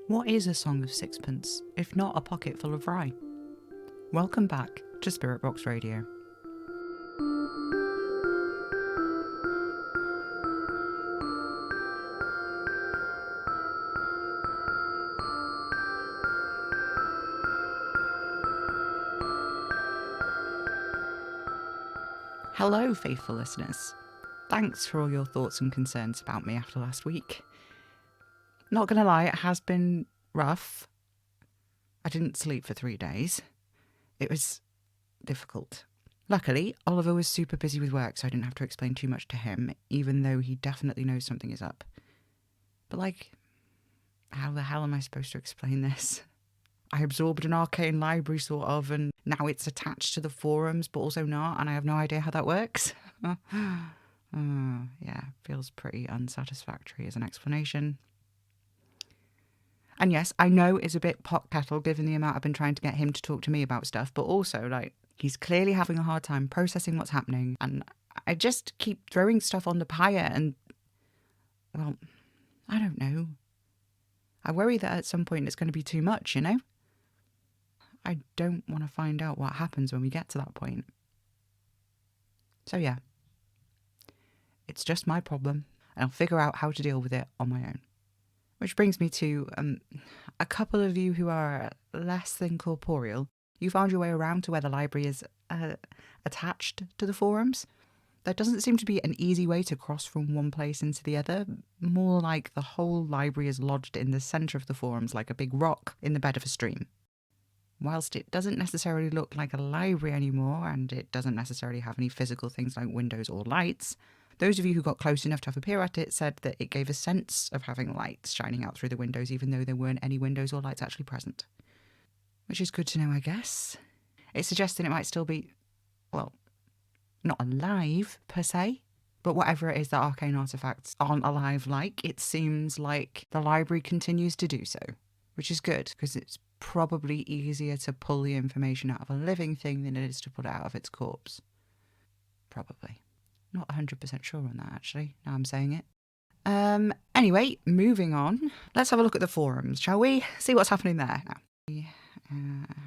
What is a song of sixpence, if not a pocket full of rye? Welcome back to Spirit Box Radio. Hello, faithful listeners. Thanks for all your thoughts and concerns about me after last week. Not gonna lie, it has been rough. I didn't sleep for 3 days. It was difficult. Luckily, Oliver was super busy with work, so I didn't have to explain too much to him, even though he definitely knows something is up. But how the hell am I supposed to explain this? I absorbed an arcane library, sort of, and now it's attached to the forums, but also not, and I have no idea how that works. Yeah, feels pretty unsatisfactory as an explanation. And yes, I know it's a bit pot kettle given the amount I've been trying to get him to talk to me about stuff, but also, he's clearly having a hard time processing what's happening, and I just keep throwing stuff on the pyre and, well, I don't know. I worry that at some point it's going to be too much, you know? I don't want to find out what happens when we get to that point. So yeah, it's just my problem, and I'll figure out how to deal with it on my own. Which brings me to a couple of you who are less than corporeal. You found your way around to where the library is attached to the forums. There doesn't seem to be an easy way to cross from one place into the other. More like the whole library is lodged in the centre of the forums like a big rock in the bed of a stream. Whilst it doesn't necessarily look like a library anymore, and it doesn't necessarily have any physical things like windows or lights, those of you who got close enough to have a peer at it said that it gave a sense of having lights shining out through the windows, even though there weren't any windows or lights actually present. Which is good to know, I guess. It suggests that it might still be, well, not alive per se, but whatever it is that arcane artifacts aren't alive like, it seems like the library continues to do so, which is good, because it's probably easier to pull the information out of a living thing than it is to pull it out of its corpse. Probably. Not 100% sure on that, actually, now I'm saying it. Anyway, moving on. Let's have a look at the forums, shall we? See what's happening there now.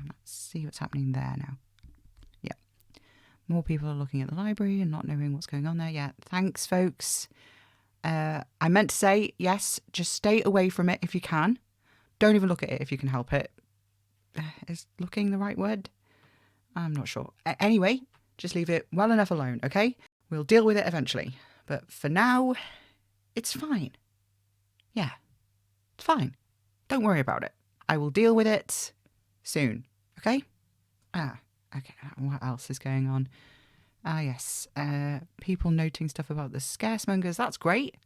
Let's see what's happening there now. Yeah. More people are looking at the library and not knowing what's going on there. Yeah, thanks, folks. I meant to say, yes, just stay away from it if you can. Don't even look at it if you can help it. Is looking the right word? I'm not sure. Anyway, just leave it well enough alone, okay? We'll deal with it eventually. But for now, it's fine. Yeah, it's fine. Don't worry about it. I will deal with it soon, okay? Okay, what else is going on? Yes, people noting stuff about the scaremongers. That's great.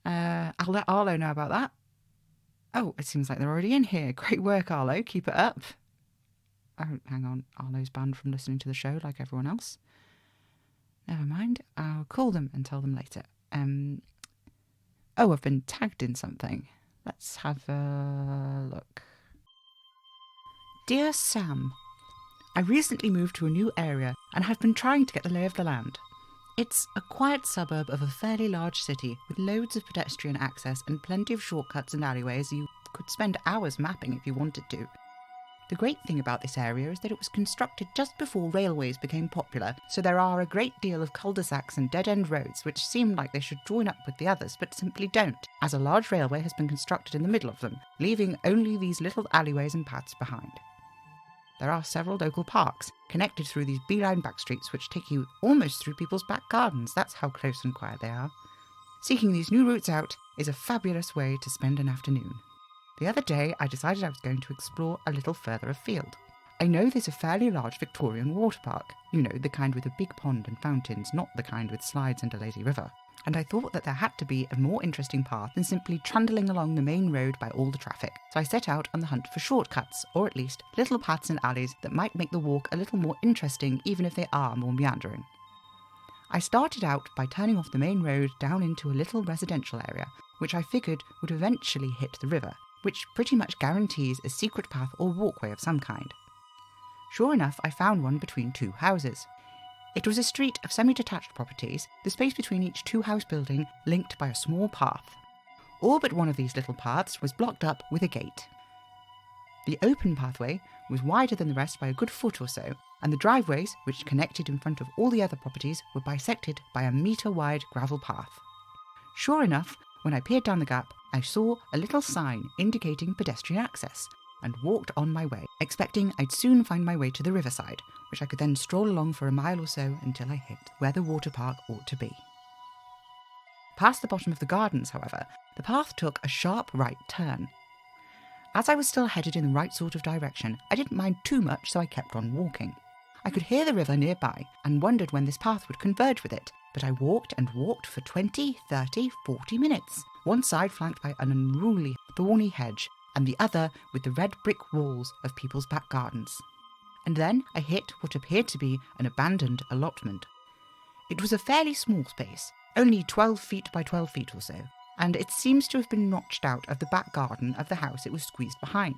I'll let Arlo know about that. Oh, it seems like they're already in here. Great work, Arlo. Keep it up. Oh, hang on. Arlo's banned from listening to the show like everyone else. Never mind. I'll call them and tell them later. Oh, I've been tagged in something. Let's have a look. Dear Sam, I recently moved to a new area and have been trying to get the lay of the land. It's a quiet suburb of a fairly large city with loads of pedestrian access and plenty of shortcuts and alleyways you could spend hours mapping if you wanted to. The great thing about this area is that it was constructed just before railways became popular, so there are a great deal of cul-de-sacs and dead-end roads which seem like they should join up with the others but simply don't, as a large railway has been constructed in the middle of them, leaving only these little alleyways and paths behind. There are several local parks, connected through these beeline back streets which take you almost through people's back gardens. That's how close and quiet they are. Seeking these new routes out is a fabulous way to spend an afternoon. The other day, I decided I was going to explore a little further afield. I know there's a fairly large Victorian water park. You know, the kind with a big pond and fountains, not the kind with slides and a lazy river. And I thought that there had to be a more interesting path than simply trundling along the main road by all the traffic. So I set out on the hunt for shortcuts, or at least little paths and alleys that might make the walk a little more interesting, even if they are more meandering. I started out by turning off the main road down into a little residential area, which I figured would eventually hit the river, which pretty much guarantees a secret path or walkway of some kind. Sure enough, I found one between two houses. It was a street of semi-detached properties, the space between each two-house building linked by a small path. All but one of these little paths was blocked up with a gate. The open pathway was wider than the rest by a good foot or so, and the driveways, which connected in front of all the other properties, were bisected by a metre-wide gravel path. Sure enough, when I peered down the gap, I saw a little sign indicating pedestrian access, and walked on my way, expecting I'd soon find my way to the riverside, which I could then stroll along for a mile or so until I hit where the water park ought to be. Past the bottom of the gardens, however, the path took a sharp right turn. As I was still headed in the right sort of direction, I didn't mind too much, so I kept on walking. I could hear the river nearby and wondered when this path would converge with it, but I walked and walked for 20, 30, 40 minutes, one side flanked by an unruly thorny hedge, and the other with the red brick walls of people's back gardens. And then I hit what appeared to be an abandoned allotment. It was a fairly small space, only 12 feet by 12 feet or so, and it seems to have been notched out of the back garden of the house it was squeezed behind.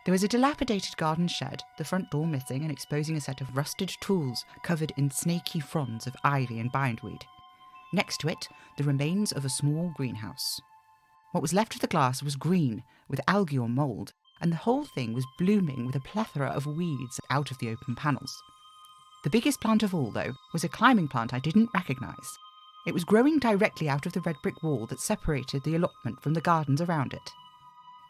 There was a dilapidated garden shed, the front door missing and exposing a set of rusted tools covered in snaky fronds of ivy and bindweed. Next to it, the remains of a small greenhouse. What was left of the glass was green, with algae or mould, and the whole thing was blooming with a plethora of weeds out of the open panels. The biggest plant of all, though, was a climbing plant I didn't recognise. It was growing directly out of the red brick wall that separated the allotment from the gardens around it.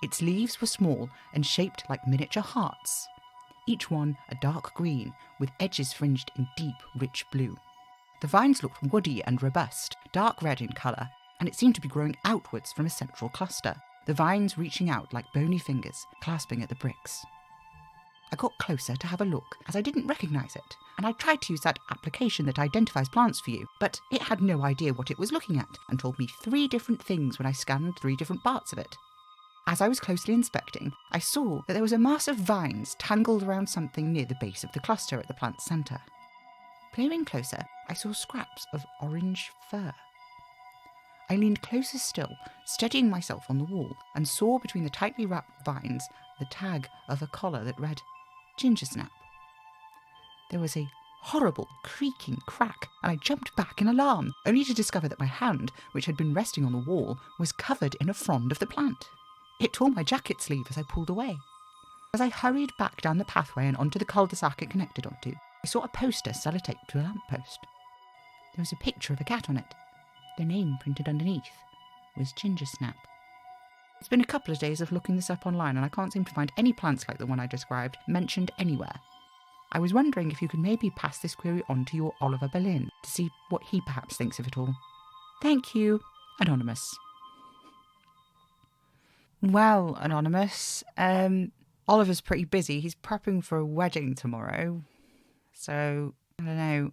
Its leaves were small and shaped like miniature hearts, each one a dark green with edges fringed in deep, rich blue. The vines looked woody and robust, dark red in colour, and it seemed to be growing outwards from a central cluster, the vines reaching out like bony fingers, clasping at the bricks. I got closer to have a look, as I didn't recognise it, and I tried to use that application that identifies plants for you, but it had no idea what it was looking at, and told me 3 different things when I scanned 3 different parts of it. As I was closely inspecting, I saw that there was a mass of vines tangled around something near the base of the cluster at the plant's centre. Peering closer, I saw scraps of orange fur. I leaned closer still, steadying myself on the wall, and saw between the tightly wrapped vines the tag of a collar that read, "Ginger Snap." There was a horrible creaking crack, and I jumped back in alarm, only to discover that my hand, which had been resting on the wall, was covered in a frond of the plant. It tore my jacket sleeve as I pulled away. As I hurried back down the pathway and onto the cul-de-sac it connected onto, I saw a poster sellotaped to a lamppost. There was a picture of a cat on it. The name printed underneath was Ginger Snap. It's been a couple of days of looking this up online, and I can't seem to find any plants like the one I described mentioned anywhere. I was wondering if you could maybe pass this query on to your Oliver Berlin to see what he perhaps thinks of it all. Thank you, Anonymous. Well, Anonymous, Oliver's pretty busy. He's prepping for a wedding tomorrow. So, I don't know.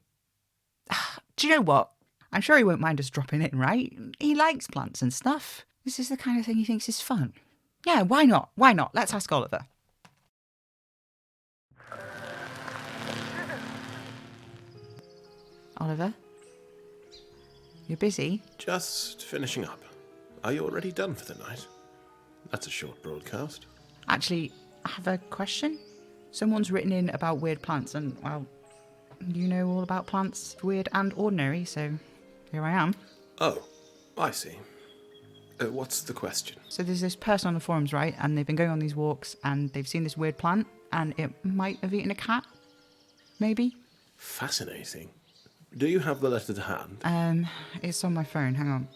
Do you know what? I'm sure he won't mind us dropping in, right? He likes plants and stuff. This is the kind of thing he thinks is fun. Yeah, why not? Why not? Let's ask Oliver. Oliver? You're busy? Just finishing up. Are you already done for the night? That's a short broadcast. Actually, I have a question. Someone's written in about weird plants, and, well, you know all about plants, weird and ordinary, so here I am. Oh, I see. What's the question? So there's this person on the forums, right? And they've been going on these walks, and they've seen this weird plant, and it might have eaten a cat. Maybe. Fascinating. Do you have the letter to hand? It's on my phone. Hang on.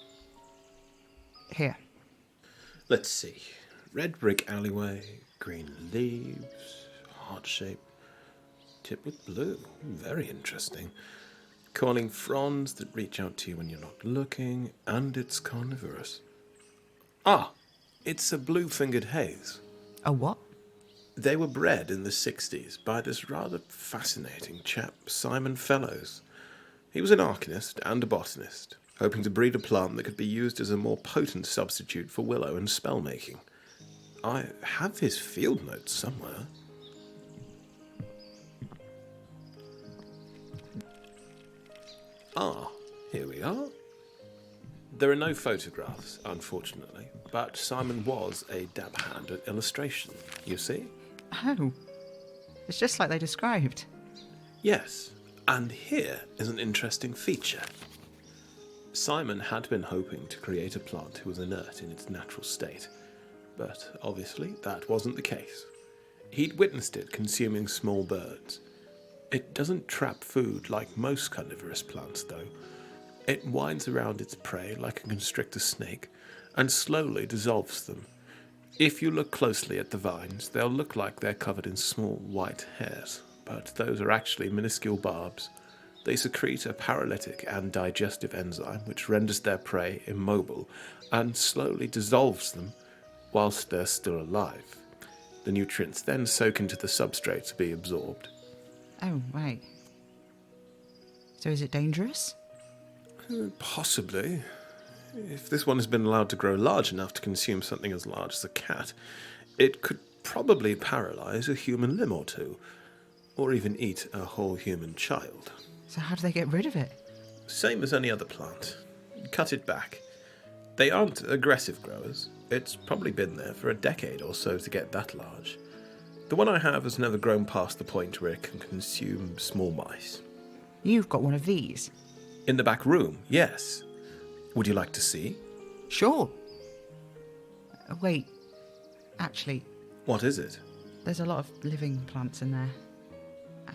Here. Let's see. Red brick alleyway, green leaves, heart shape, tipped with blue. Very interesting. Coiling fronds that reach out to you when you're not looking, and it's carnivorous. Ah, it's a blue-fingered haze. A what? They were bred in the 60s by this rather fascinating chap, Simon Fellows. He was an arcanist and a botanist, hoping to breed a plant that could be used as a more potent substitute for willow and spell-making. I have his field notes somewhere. Ah, here we are. There are no photographs, unfortunately, but Simon was a dab hand at illustration, you see? Oh. It's just like they described. Yes, and here is an interesting feature. Simon had been hoping to create a plant who was inert in its natural state, but obviously that wasn't the case. He'd witnessed it consuming small birds. It doesn't trap food like most carnivorous plants, though. It winds around its prey like a constrictor snake and slowly dissolves them. If you look closely at the vines, they'll look like they're covered in small white hairs, but those are actually minuscule barbs. They secrete a paralytic and digestive enzyme which renders their prey immobile and slowly dissolves them whilst they're still alive. The nutrients then soak into the substrate to be absorbed. Oh, right. So is it dangerous? Possibly. If this one has been allowed to grow large enough to consume something as large as a cat, it could probably paralyze a human limb or two, or even eat a whole human child. So how do they get rid of it? Same as any other plant. Cut it back. They aren't aggressive growers. It's probably been there for a decade or so to get that large. The one I have has never grown past the point where it can consume small mice. You've got one of these. In the back room, yes. Would you like to see? Sure. Wait, actually, What is it? there's a lot of living plants in there.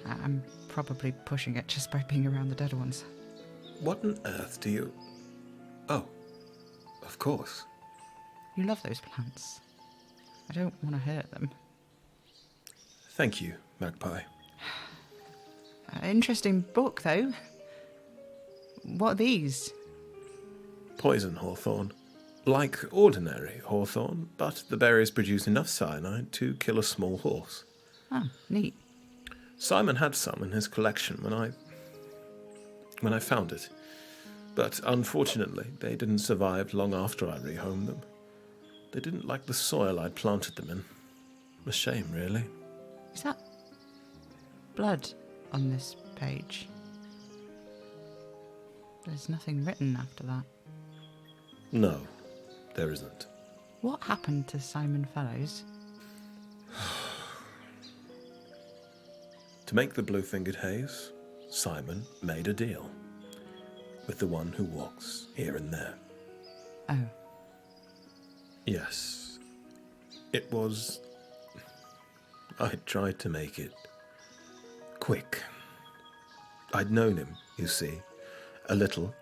I'm probably pushing it just by being around the dead ones. What on earth do you... Oh, of course. You love those plants. I don't want to hurt them. Thank you, Magpie. Interesting book, though. What are these? Poison hawthorn. Like ordinary hawthorn, but the berries produce enough cyanide to kill a small horse. Oh, neat. Simon had some in his collection when I found it, but unfortunately they didn't survive long after I rehomed them. They didn't like the soil I'd planted them in. A shame, really. Is that blood on this page? There's nothing written after that. No, there isn't. What happened to Simon Fellows? To make the blue-fingered haze, Simon made a deal with the one who walks here and there. Oh, Yes, it was... I tried to make it quick. I'd known him, you see, a little.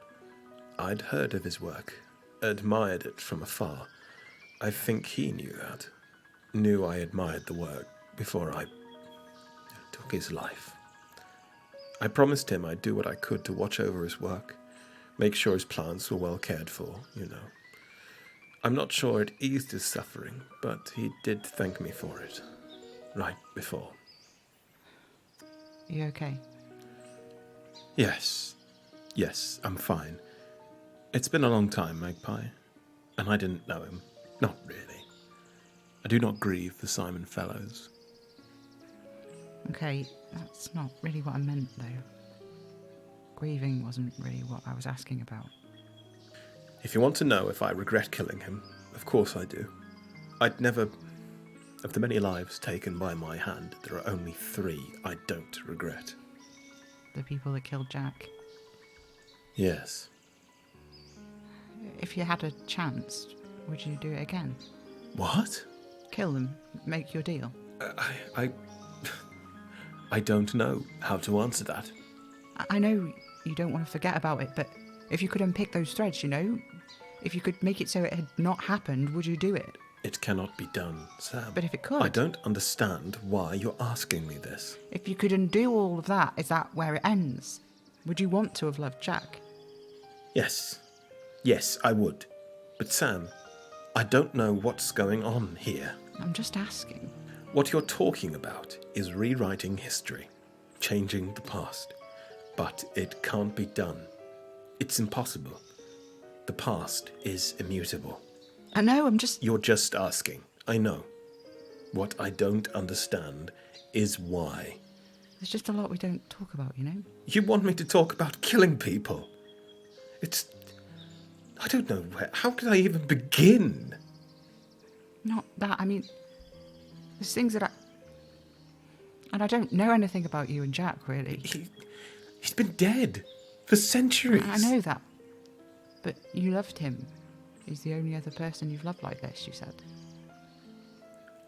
I'd heard of his work, admired it from afar. I think he knew that, knew I admired the work before I took his life. I promised him I'd do what I could to watch over his work, make sure his plants were well cared for, you know. I'm not sure it eased his suffering, but he did thank me for it, right before. you okay? Yes, I'm fine. It's been a long time, Magpie, and I didn't know him. Not really. I do not grieve the Simon Fellows. Okay, that's not really what I meant, though. Grieving wasn't really what I was asking about. If you want to know if I regret killing him, of course I do. I'd never... Of the many lives taken by my hand, there are only 3 I don't regret. The people that killed Jack. Yes. If you had a chance, would you do it again? What? Kill them, make your deal. I don't know how to answer that. I know you don't want to forget about it, but if you could unpick those threads, you know? If you could make it so it had not happened, would you do it? It cannot be done, Sam. But if it could... I don't understand why you're asking me this. If you could undo all of that, is that where it ends? Would you want to have loved Jack? Yes, I would. But Sam, I don't know what's going on here. I'm just asking. What you're talking about is rewriting history, changing the past. But it can't be done. It's impossible. The past is immutable. I know, I'm just... You're just asking. I know. What I don't understand is why. There's just a lot we don't talk about, you know? You want me to talk about killing people? It's... I don't know where... How could I even begin? Not that, I mean... There's things that I... And I don't know anything about you and Jack, really. He's been dead for centuries. I know that. But you loved him. He's the only other person you've loved like this, you said.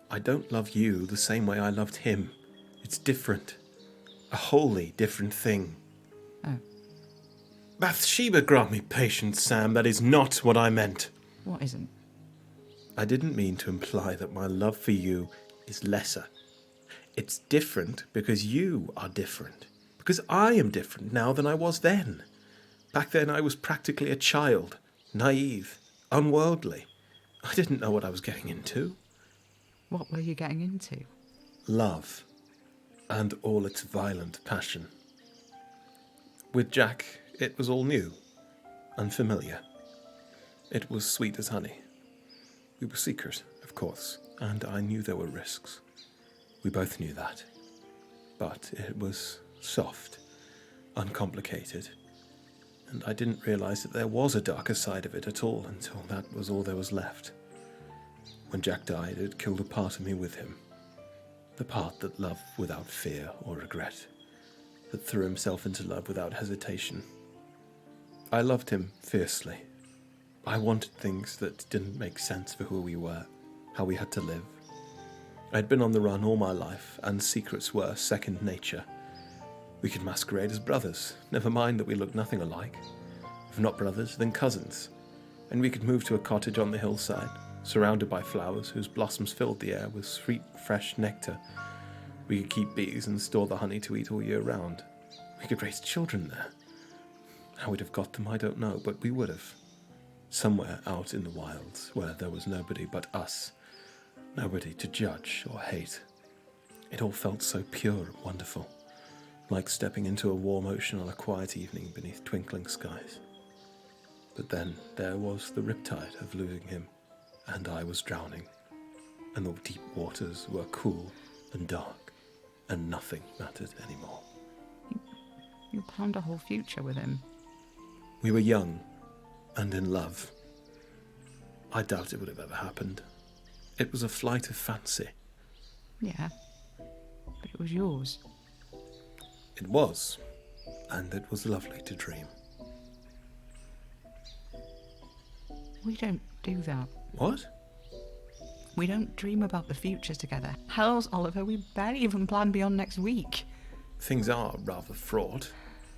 I don't love you the same way I loved him. It's different. A wholly different thing. Oh. Bathsheba, grant me patience, Sam. That is not what I meant. What isn't? I didn't mean to imply that my love for you is lesser. It's different because you are different. Because I am different now than I was then. Back then I was practically a child, naive, unworldly. I didn't know what I was getting into. What were you getting into? Love, and all its violent passion. With Jack, it was all new, unfamiliar. It was sweet as honey. We were secret, of course, and I knew there were risks. We both knew that. But it was soft, uncomplicated, and I didn't realise that there was a darker side of it at all until that was all there was left. When Jack died, it killed a part of me with him. The part that loved without fear or regret, that threw himself into love without hesitation. I loved him fiercely. I wanted things that didn't make sense for who we were, how we had to live. I'd been on the run all my life, and secrets were second nature. We could masquerade as brothers, never mind that we looked nothing alike. If not brothers, then cousins. And we could move to a cottage on the hillside, surrounded by flowers whose blossoms filled the air with sweet, fresh nectar. We could keep bees and store the honey to eat all year round. We could raise children there. How we'd have got them, I don't know, but we would have. Somewhere out in the wilds, where there was nobody but us. Nobody to judge or hate. It all felt so pure and wonderful. Like stepping into a warm ocean on a quiet evening beneath twinkling skies. But then there was the riptide of losing him, and I was drowning, and the deep waters were cool and dark, and nothing mattered anymore. You planned a whole future with him. We were young and in love. I doubt it would have ever happened. It was a flight of fancy. Yeah, but it was yours. It was, and it was lovely to dream. We don't do that. What? We don't dream about the future together. Hells, Oliver, we barely even plan beyond next week. Things are rather fraught.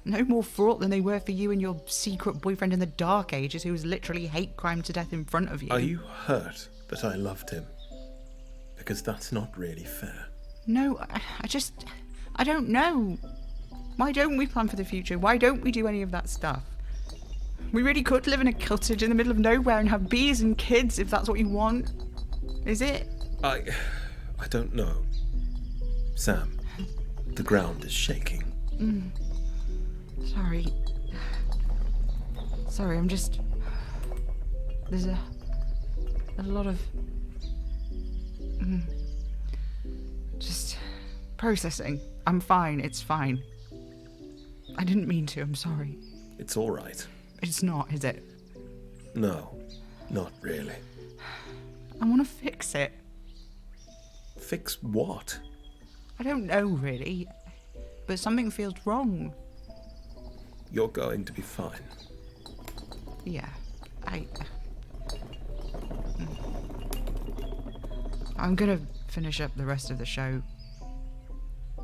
No more fraught than they were for you and your secret boyfriend in the Dark Ages who was literally hate crime to death in front of you. Are you hurt that I loved him? Because that's not really fair. No, I don't know. Why don't we plan for the future? Why don't we do any of that stuff? We really could live in a cottage in the middle of nowhere and have bees and kids if that's what you want. Is it? I don't know. Sam, the ground is shaking. Sorry, I'm just... There's a lot of... Just processing. I'm fine, it's fine. I didn't mean to, I'm sorry. It's all right. It's not, is it? No, not really. I want to fix it. Fix what? I don't know, really. But something feels wrong. You're going to be fine. Yeah, I'm gonna finish up the rest of the show.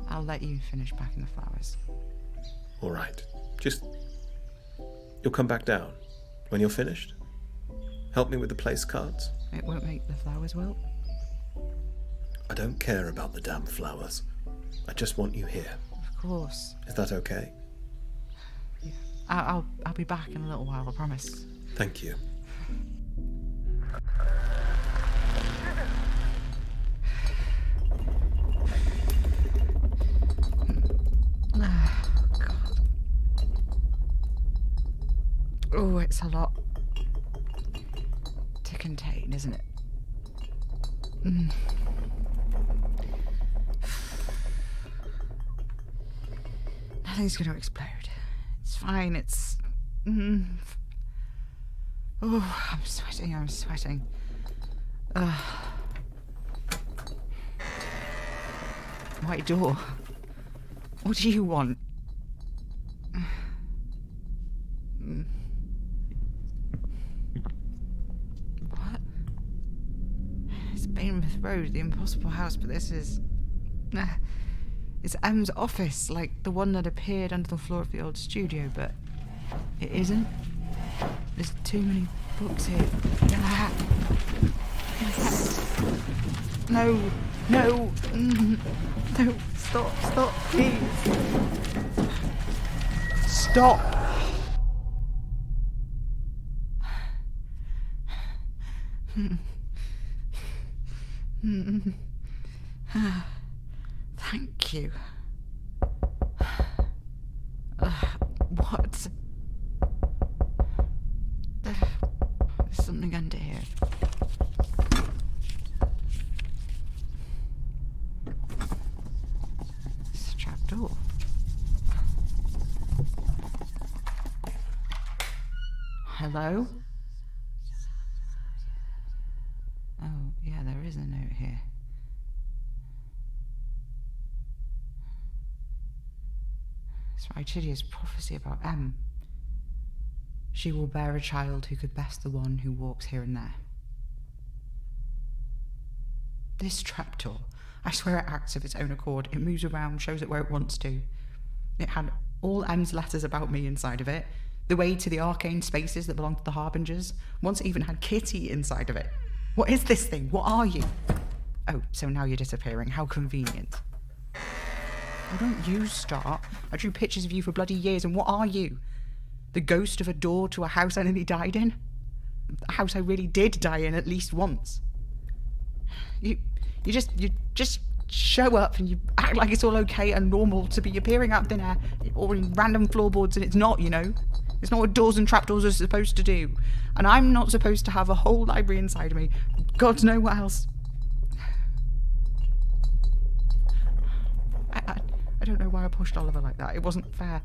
I'll let you finish packing the flowers. All right. You'll come back down when you're finished? Help me with the place cards? It won't make the flowers wilt. I don't care about the damn flowers. I just want you here. Of course. Is that okay? Yeah. I'll be back in a little while, I promise. Thank you. Oh, it's a lot to contain, isn't it? Nothing's going to explode. It's fine, it's... Oh, I'm sweating. White door. What do you want? Road, the impossible house, but this is... It's M's office, like the one that appeared under the floor of the old studio, but it isn't. There's too many books here. No, no, no, stop, please. Stop. Thank you. What? There's something under here. It's a trapdoor. Hello? Oh, yeah, there is a note here. It's Rytidia's prophecy about M. She will bear a child who could best the one who walks here and there. This trapdoor, I swear it acts of its own accord. It moves around, shows it where it wants to. It had all M's letters about me inside of it, the way to the arcane spaces that belong to the Harbingers. Once it even had Kitty inside of it. What is this thing? What are you? Oh, so now you're disappearing. How convenient. Oh, don't you start. I drew pictures of you for bloody years, and what are you? The ghost of a door to a house I nearly died in? A house I really did die in at least once. You just show up and you act like it's all okay and normal to be appearing out of thin air or in random floorboards, and it's not, you know? It's not what doors and trapdoors are supposed to do. And I'm not supposed to have a whole library inside of me. God knows what else. I don't know why I pushed Oliver like that. It wasn't fair.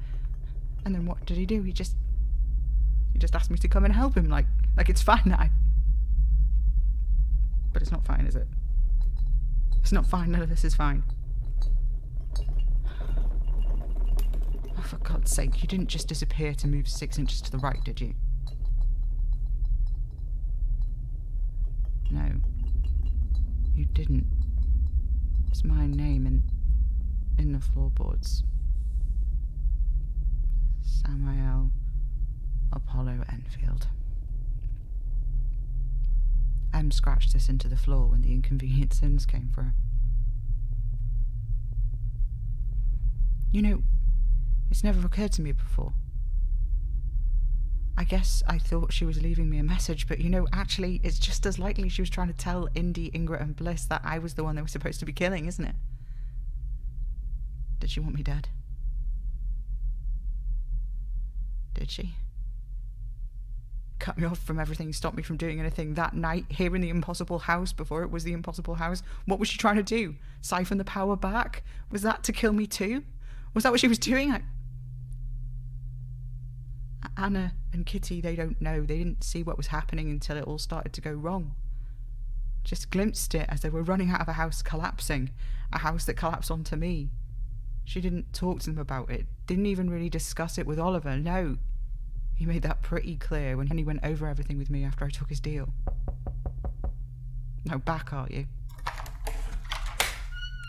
And then what did he do? He just asked me to come and help him, like it's fine that But it's not fine, is it? It's not fine. None of this is fine. Oh, for God's sake, you didn't just disappear to move 6 inches to the right, did you? No. You didn't. It's my name in the floorboards. Samael Apollo Enfield. M scratched this into the floor when the inconvenient sins came for her. You know, it's never occurred to me before. I guess I thought she was leaving me a message, but you know, actually, it's just as likely she was trying to tell Indy, Ingrid, and Bliss that I was the one they were supposed to be killing, isn't it? Did she want me dead? Did she? Cut me off from everything, stop me from doing anything that night here in the impossible house before it was the impossible house? What was she trying to do? Siphon the power back? Was that to kill me too? Was that what she was doing? Anna and Kitty, they don't know. They didn't see what was happening until it all started to go wrong. Just glimpsed it as they were running out of a house collapsing. A house that collapsed onto me. She didn't talk to them about it. Didn't even really discuss it with Oliver, no. He made that pretty clear when he went over everything with me after I took his deal. Now back, are you?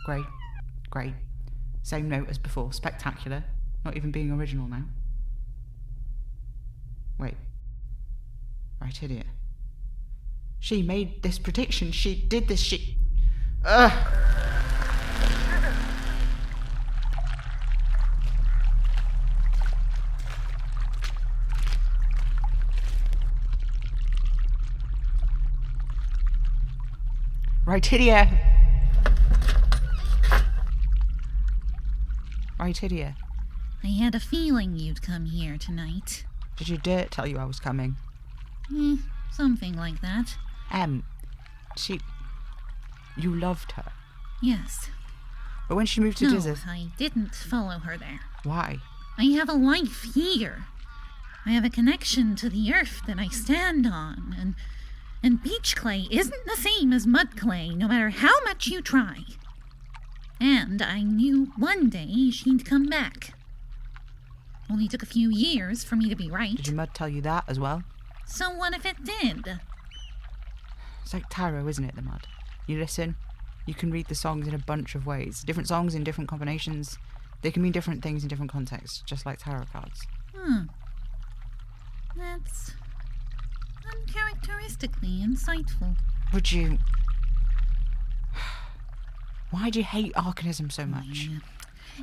Great. Same note as before. Spectacular. Not even being original now. Wait. Right, idiot. She made this prediction. She did this. Ugh. Rytidia! Rytidia. I had a feeling you'd come here tonight. Did your dirt tell you I was coming? Something like that. You loved her. Yes. But when she moved to disusses... No, I didn't follow her there. Why? I have a life here. I have a connection to the earth that I stand on, and beach clay isn't the same as mud clay, no matter how much you try. And I knew one day she'd come back. Only took a few years for me to be right. Did your mud tell you that as well? So what if it did? It's like tarot, isn't it, the mud? You listen, you can read the songs in a bunch of ways. Different songs in different combinations. They can mean different things in different contexts, just like tarot cards. That's uncharacteristically insightful. Would you... Why do you hate arcanism so much?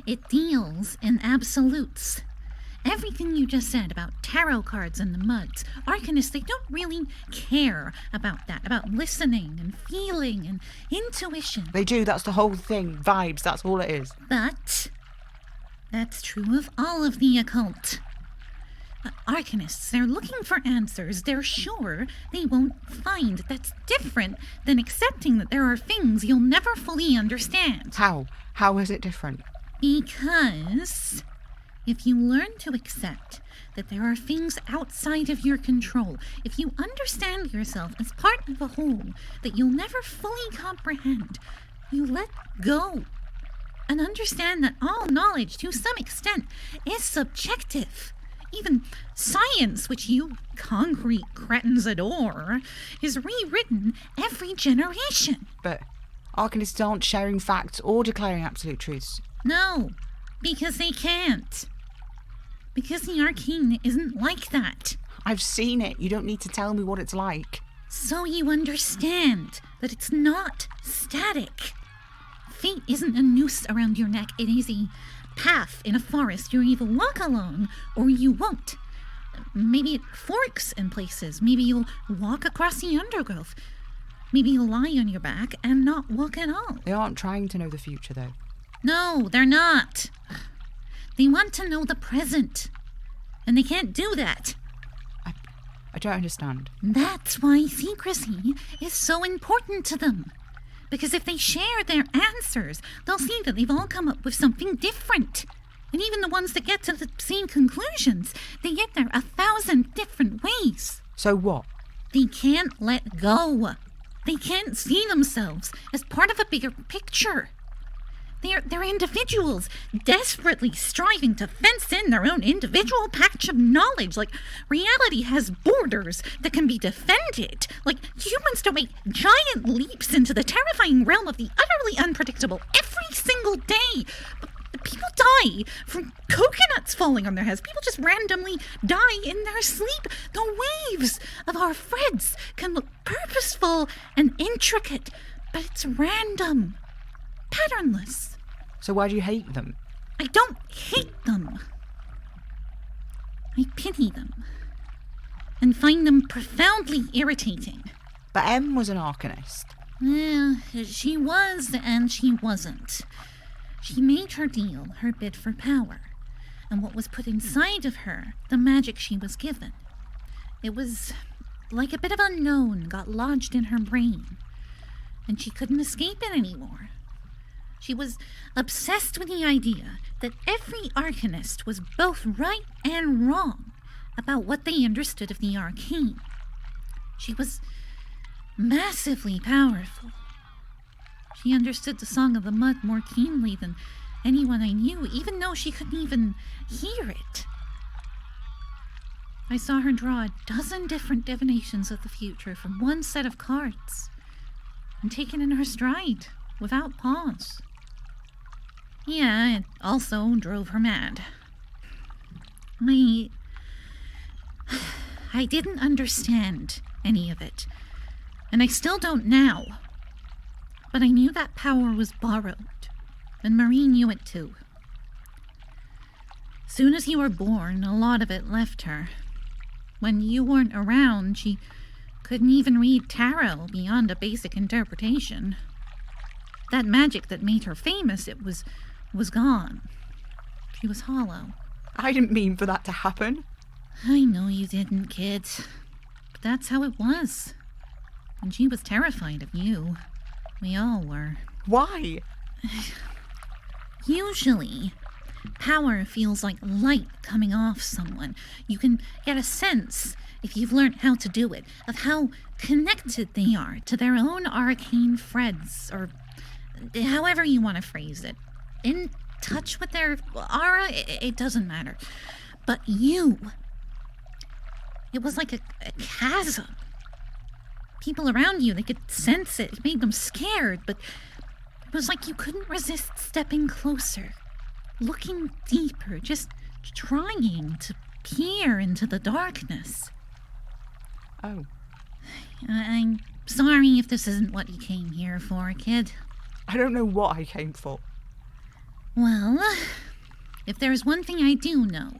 It deals in absolutes. Everything you just said about tarot cards and the muds, arcanists, they don't really care about that, about listening and feeling and intuition. They do, that's the whole thing. Vibes, that's all it is. But that's true of all of the occult. Arcanists, they're looking for answers they're sure they won't find. That's different than accepting that there are things you'll never fully understand. How? How is it different? Because if you learn to accept that there are things outside of your control, if you understand yourself as part of a whole that you'll never fully comprehend, you let go and understand that all knowledge, to some extent, is subjective. Even science, which you concrete cretins adore, is rewritten every generation. But arcanists aren't sharing facts or declaring absolute truths. No, because they can't. Because the arcane isn't like that. I've seen it. You don't need to tell me what it's like. So you understand that it's not static. Fate isn't a noose around your neck. It is a path in a forest. You either walk along or you won't. Maybe it forks in places. Maybe you'll walk across the undergrowth. Maybe you'll lie on your back and not walk at all. They aren't trying to know the future, though. No, they're not. They want to know the present. And they can't do that. I don't understand. That's why secrecy is so important to them. Because if they share their answers, they'll see that they've all come up with something different. And even the ones that get to the same conclusions, they get there 1,000 different ways. So what? They can't let go. They can't see themselves as part of a bigger picture. They're individuals desperately striving to fence in their own individual patch of knowledge. Like, reality has borders that can be defended. Like, humans don't make giant leaps into the terrifying realm of the utterly unpredictable every single day. People die from coconuts falling on their heads. People just randomly die in their sleep. The waves of our threads can look purposeful and intricate, but it's random, patternless. So why do you hate them? I don't hate them. I pity them and find them profoundly irritating. But Em was an arcanist. She was and she wasn't. She made her deal, her bid for power, and what was put inside of her, the magic she was given. It was like a bit of unknown got lodged in her brain, and she couldn't escape it anymore. She was obsessed with the idea that every arcanist was both right and wrong about what they understood of the arcane. She was massively powerful. She understood the Song of the Mud more keenly than anyone I knew, even though she couldn't even hear it. I saw her draw a dozen different divinations of the future from one set of cards, and take it in her stride, without pause. Yeah, it also drove her mad. I didn't understand any of it, and I still don't now. But I knew that power was borrowed, and Marie knew it too. Soon as you were born, a lot of it left her. When you weren't around, she couldn't even read tarot beyond a basic interpretation. That magic that made her famous, it was gone. She was hollow. I didn't mean for that to happen. I know you didn't, kid. But that's how it was. And she was terrified of you. We all were. Why? Usually, power feels like light coming off someone. You can get a sense, if you've learned how to do it, of how connected they are to their own arcane threads, or however you want to phrase it. In touch with their aura, it doesn't matter. But you, it was like a chasm. People around you, they could sense it. It made them scared, but was like you couldn't resist stepping closer, looking deeper, just trying to peer into the darkness. Oh. I'm sorry if this isn't what you came here for, kid. I don't know what I came for. Well, if there's one thing I do know,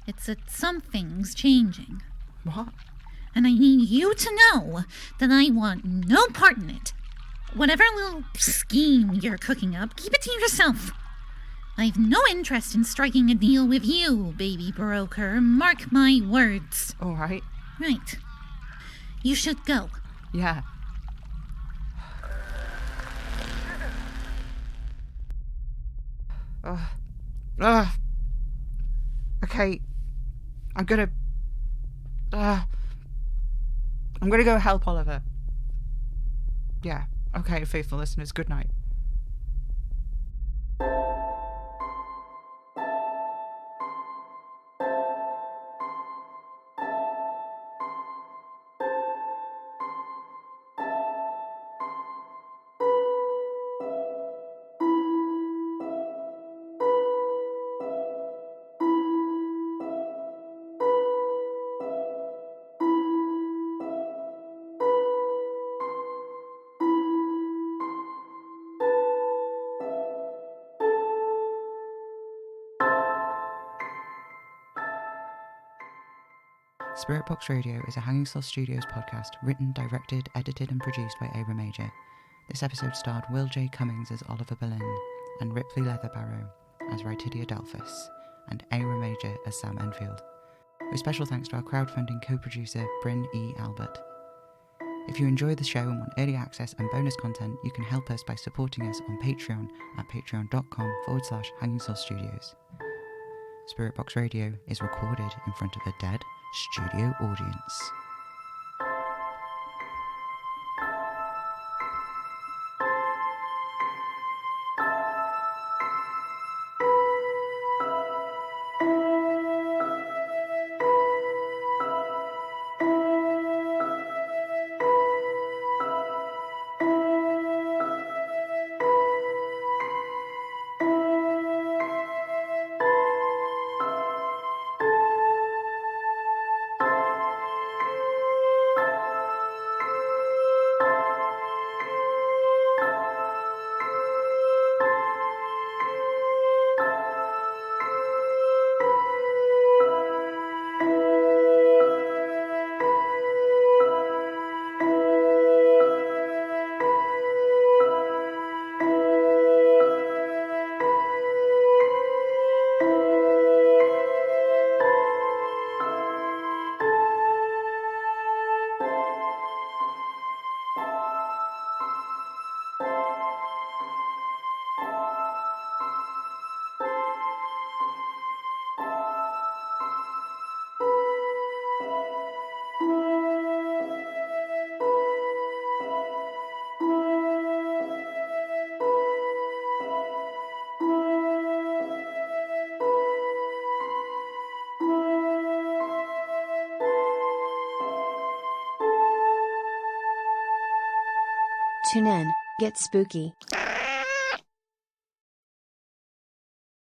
it's that something's changing. What? And I need you to know that I want no part in it. Whatever little scheme you're cooking up, keep it to yourself. I've no interest in striking a deal with you, baby broker. Mark my words. All right. Right. You should go. Yeah. Okay. I'm gonna go help Oliver. Yeah. Okay, faithful listeners, good night. Spirit Box Radio is a Hanging Sloth Studios podcast, written, directed, edited and produced by Ava Major. This episode starred Will J. Cummings as Oliver Boleyn, and Ripley Leatherbarrow as Rytidia Delphus, and Ava Major as Sam Enfield. With special thanks to our crowdfunding co-producer, Bryn E. Albert. If you enjoy the show and want early access and bonus content, you can help us by supporting us on Patreon at patreon.com/Hanging Sloth Studios. Spirit Box Radio is recorded in front of a dead studio audience. Tune in, get spooky.